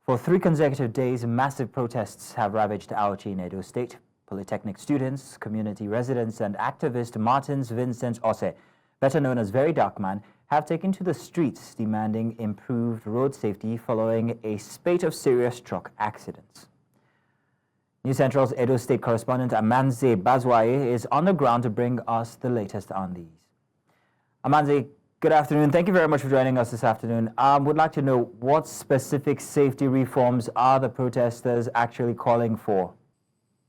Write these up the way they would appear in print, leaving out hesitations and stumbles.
For 3 consecutive days, massive protests have ravaged Auchi in Edo State. Polytechnic students, community residents, and activist Martins Vincent Otse, better known as VeryDarkMan, have taken to the streets demanding improved road safety following a spate of serious truck accidents. News Central's Edo State correspondent Amenze Bazuaye is on the ground to bring us the latest on these. Amenze, good afternoon. Thank you very much for joining us this afternoon. Would like to know what specific safety reforms are the protesters actually calling for?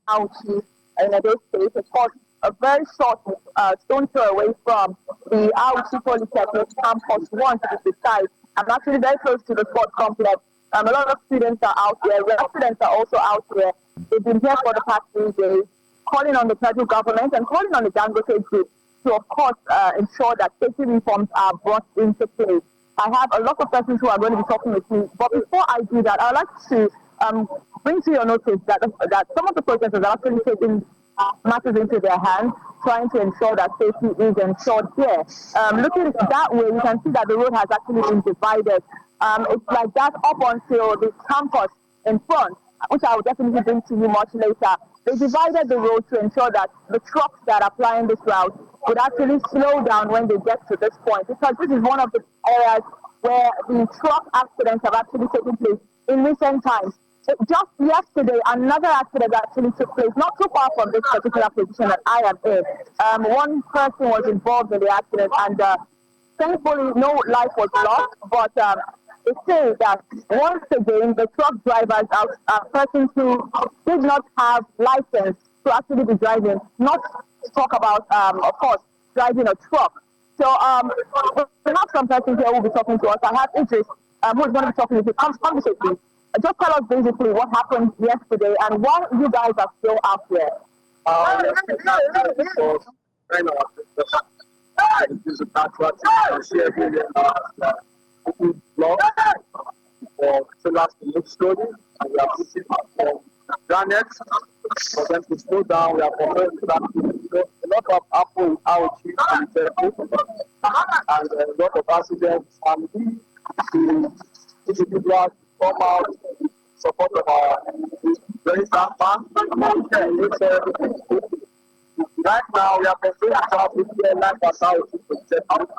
Auchi in Edo State, of course, a very short stone throw away from the Auchi Polytechnic Campus 1 to the side. I'm actually very close to the sports complex. A lot of students are out there. Residents are also out there. They've been here for the past 3 days, calling on the federal government and calling on the Dangote Group to, of course, ensure that safety reforms are brought into place. I have a lot of persons who are going to be talking with me, but before I do that, I'd like to bring to your notice that some of the protesters are actually taking matters into their hands, trying to ensure that safety is ensured here. Looking that way, you can see that the road has actually been divided. It's like that up until the campus in front, which I will definitely bring to you much later. They divided the road to ensure that the trucks that are plying this route would actually slow down when they get to this point, because this is one of the areas where the truck accidents have actually taken place in recent times. Just yesterday, another accident actually took place, not too far from this particular position that I am in. One person was involved in the accident, and thankfully no life was lost, but it says that once again, the truck drivers are persons who did not have license to actually be driving, not to talk about, of course, driving a truck. So we have some persons here who will be talking to us. I have Idris, who is going to be talking with you. Come with me. Just tell us basically what happened yesterday and why you guys are still out there. This is a backwards block for sellers to move slowly, and we are putting granite for them to slow down. We are preparing a lot of apple Auchi and a lot of accidents, and the individuals come out in support of our VeryDarkMan. Right now, we are preparing to have this like Auchi,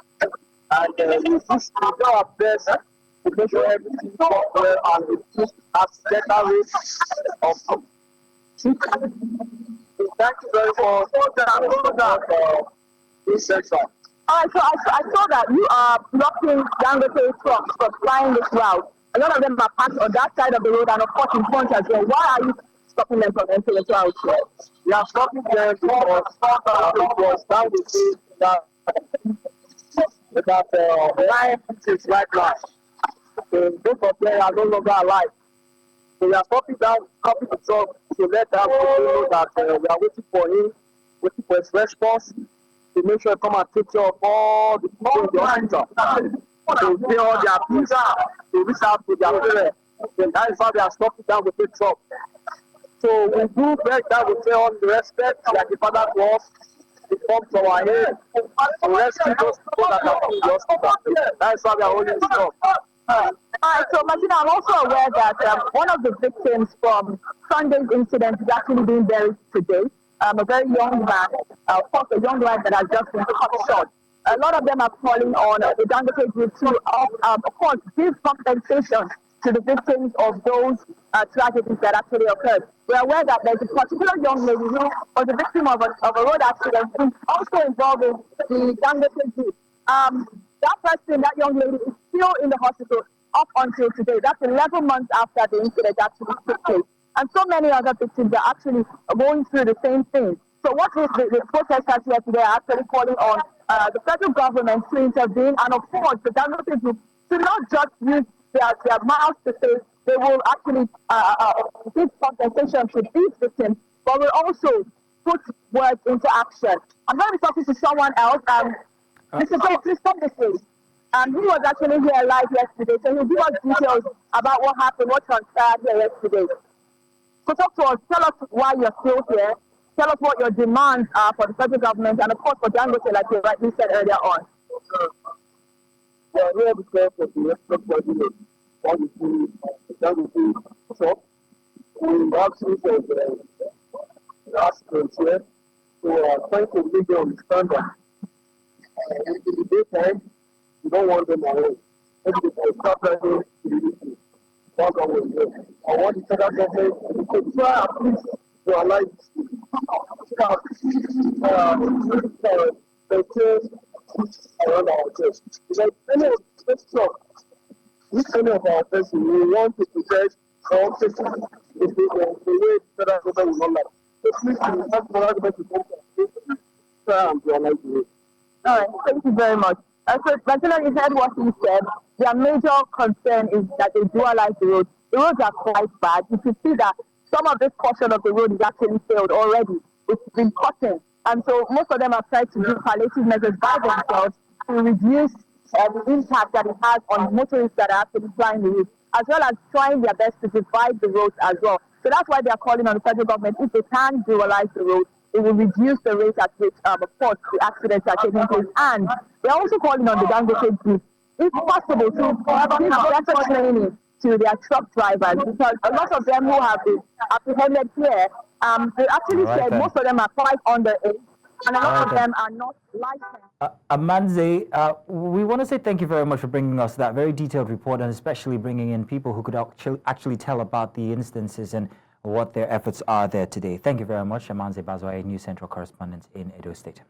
and we do our best to make sure everything is well and we have better rates of Thank you very much for this section. All right, so I saw that you are blocking Dangote trucks from flying this route. A lot of them are parked on that side of the road and, of course, in front as well. Why are you stopping them from entering the route? We are stopping them because Dangote that line is right now. So both of them are no longer alive. So we are stopping down, stopping the truck to let them know that we are waiting for him, waiting for his response to make sure he come and take care of all the people in the hospital. To pay all their bills, to reach out to their parents. And that is why we are stopping down with the truck. So we do beg that we say all the respect that the father to us. It comes to our head to rescue those people that are in the hospital. That is why we are holding this up. All right, so Martina, I'm also aware that one of the victims from Sunday's incident is actually being buried today. A very young man, of course, a young man that has just been cut short. A lot of them are calling on the Dangote Group to, of course, give compensation to the victims of those tragedies that actually occurred. We're aware that there's a particular young lady who was a victim of a road accident who's also involved in the Dangote Group. That person, that young lady, is still in the hospital up until today. That's 11 months after the incident actually took place. And so many other victims are actually going through the same thing. So what is the protesters here today are actually calling on the federal government to intervene, and of course the Dangote Group to not just use their mouths to say they will actually give compensation to these victims, but will also put words into action. I'm going to be talking to someone else. Mr. Gray, please come this way. He was actually here live yesterday, so he'll give us details about what happened, what transpired here yesterday. So talk to us, tell us why you're still here, tell us what your demands are for the federal government, and of course for Dangote, like you rightly said earlier on. We are here because of the respect for that would be top. We have seen the aspirants here who are trying to make them standard. In the daytime, you don't want them away. Maybe they can start driving immediately. I want the federal government to try at least to allow the church around our church. Because any of our person, we want to protect our church the way the federal government will not like. So please, we have the federal government to try and to allow it. All right, thank you very much. So, Bachelor, you heard what he said. Their major concern is that they dualize the roads. The roads are quite bad. You can see that some of this portion of the road is actually failed already. It's been cutting. And so most of them have tried to do palliative measures by themselves to reduce the impact that it has on motorists that are actually flying the route, as well as trying their best to divide the roads as well. So that's why they are calling on the federal government, if they can dualize the roads, it will reduce the rate at which, of course, the accidents are taking place. And they're also calling on the Dangote group, if possible, to give better training to their truck drivers, because a lot of them who have been apprehended here, they actually said most of them are quite underage, and a lot of them are not licensed. Amenze, we want to say thank you very much for bringing us that very detailed report, and especially bringing in people who could actually tell about the instances and what their efforts are there today. Thank you very much, Amenze Bazuaye, News Central correspondent in Edo State.